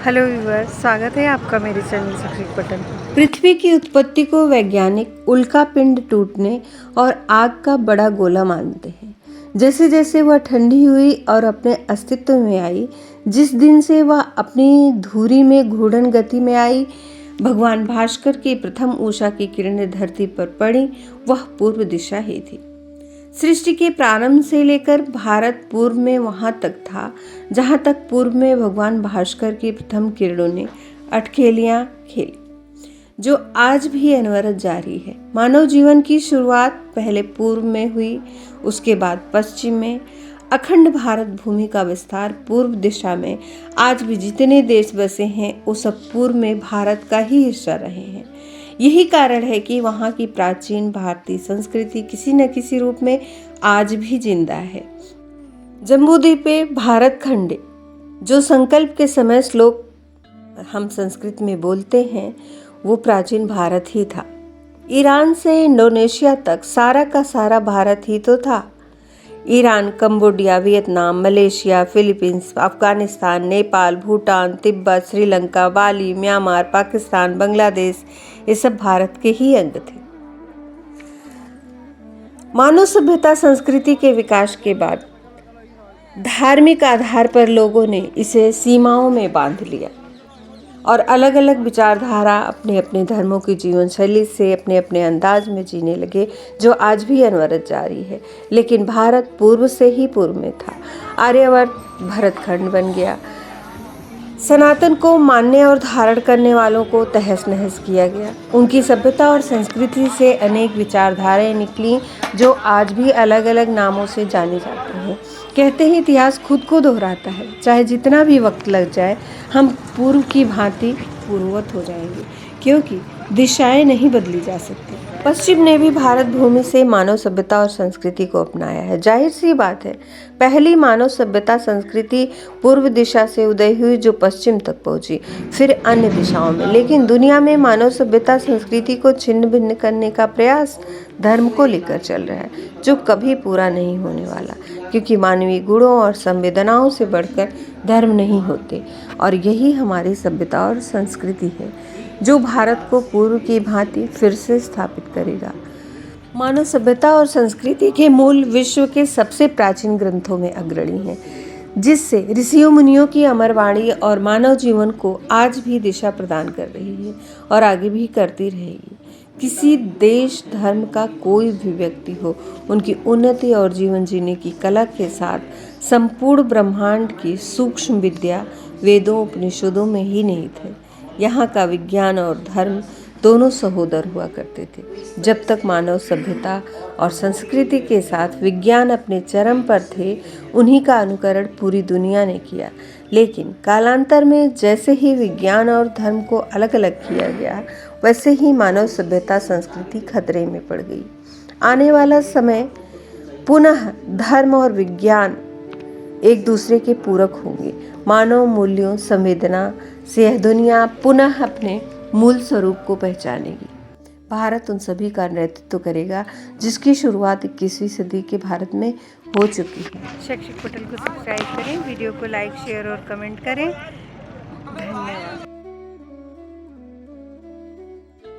Hello viewers, स्वागत है आपका मेरे चैनल शैक्षिक पटल। पृथ्वी की उत्पत्ति को वैज्ञानिक उल्का पिंड टूटने और आग का बड़ा गोला मानते हैं। जैसे जैसे वह ठंडी हुई और अपने अस्तित्व में आई, जिस दिन से वह अपनी धुरी में घूर्णन गति में आई, भगवान भास्कर की प्रथम उषा की किरणें धरती पर पड़ी, वह पूर्व दिशा ही थी। सृष्टि के प्रारंभ से लेकर भारत पूर्व में वहां तक था जहां तक पूर्व में भगवान भास्कर की प्रथम किरणों ने अटखेलियां खेली, जो आज भी अनवरत जारी है। मानव जीवन की शुरुआत पहले पूर्व में हुई, उसके बाद पश्चिम में। अखंड भारत भूमि का विस्तार पूर्व दिशा में। आज भी जितने देश बसे हैं वो सब पूर्व में भारत का ही हिस्सा रहे हैं। यही कारण है कि वहाँ की प्राचीन भारतीय संस्कृति किसी न किसी रूप में आज भी जिंदा है। जम्बूद्वीपे भारत खंडे, जो संकल्प के समय श्लोक हम संस्कृत में बोलते हैं, वो प्राचीन भारत ही था। ईरान से इंडोनेशिया तक सारा का सारा भारत ही तो था। Iran, Cambodia, Vietnam, Malaysia, Philippines, Afghanistan, Nepal, Bhutan, Tibet, Sri Lanka, Bali, Myanmar, Pakistan, Bangladesh, ये सब भारत के ही अंग थे। मानव सभ्यता संस्कृति के विकास के बाद धार्मिक आधार पर लोगों ने इसे सीमाओं में बांध लिया और अलग अलग विचारधारा अपने अपने धर्मों की जीवन शैली से अपने अपने अंदाज में जीने लगे, जो आज भी अनवरत जारी है। लेकिन भारत पूर्व से ही पूर्व में था। आर्यवर्त भरतखंड बन गया। सनातन को मानने और धारण करने वालों को तहस नहस किया गया। उनकी सभ्यता और संस्कृति से अनेक विचारधाराएं निकली, जो आज भी अलग अलग नामों से जानी जाती हैं। कहते हैं इतिहास खुद को दोहराता है। चाहे जितना भी वक्त लग जाए, हम पूर्व की भांति पूर्ववत हो जाएंगे, क्योंकि दिशाएं नहीं बदली जा सकती। पश्चिम ने भी भारत भूमि से मानव सभ्यता और संस्कृति को अपनाया है। जाहिर सी बात है, पहली मानव सभ्यता संस्कृति पूर्व दिशा से उदय हुई, जो पश्चिम तक पहुंची, फिर अन्य दिशाओं में। लेकिन दुनिया में मानव सभ्यता संस्कृति को छिन्न भिन्न करने का प्रयास धर्म को लेकर चल रहा है, जो कभी पूरा नहीं होने वाला, क्योंकि मानवीय गुणों और संवेदनाओं से बढ़कर धर्म नहीं होते। और यही हमारी सभ्यता और संस्कृति है, जो भारत को पूर्व की भांति फिर से स्थापित करेगा। मानव सभ्यता और संस्कृति के मूल विश्व के सबसे प्राचीन ग्रंथों में अग्रणी हैं, जिससे ऋषियों मुनियों की अमरवाणी और मानव जीवन को आज भी दिशा प्रदान कर रही है और आगे भी करती रहेगी। किसी देश धर्म का कोई भी व्यक्ति हो, उनकी उन्नति और जीवन जीने की कला के साथ संपूर्ण ब्रह्मांड की सूक्ष्म विद्या वेदों उपनिषदों में ही निहित है। यहाँ का विज्ञान और धर्म दोनों सहोदर हुआ करते थे। जब तक मानव सभ्यता और संस्कृति के साथ विज्ञान अपने चरम पर थे, उन्हीं का अनुकरण पूरी दुनिया ने किया। लेकिन कालांतर में जैसे ही विज्ञान और धर्म को अलग अलग किया गया, वैसे ही मानव सभ्यता संस्कृति खतरे में पड़ गई। आने वाला समय पुनः धर्म और विज्ञान एक दूसरे के पूरक होंगे। मानव मूल्यों संवेदना से यह दुनिया पुनः अपने मूल स्वरूप को पहचानेगी। भारत उन सभी का नेतृत्व करेगा जिसकी शुरुआत 21वीं सदी के भारत में हो चुकी है। शैक्षिक पटल को सब्सक्राइब करें, वीडियो को लाइक, शेयर और कमेंट करें।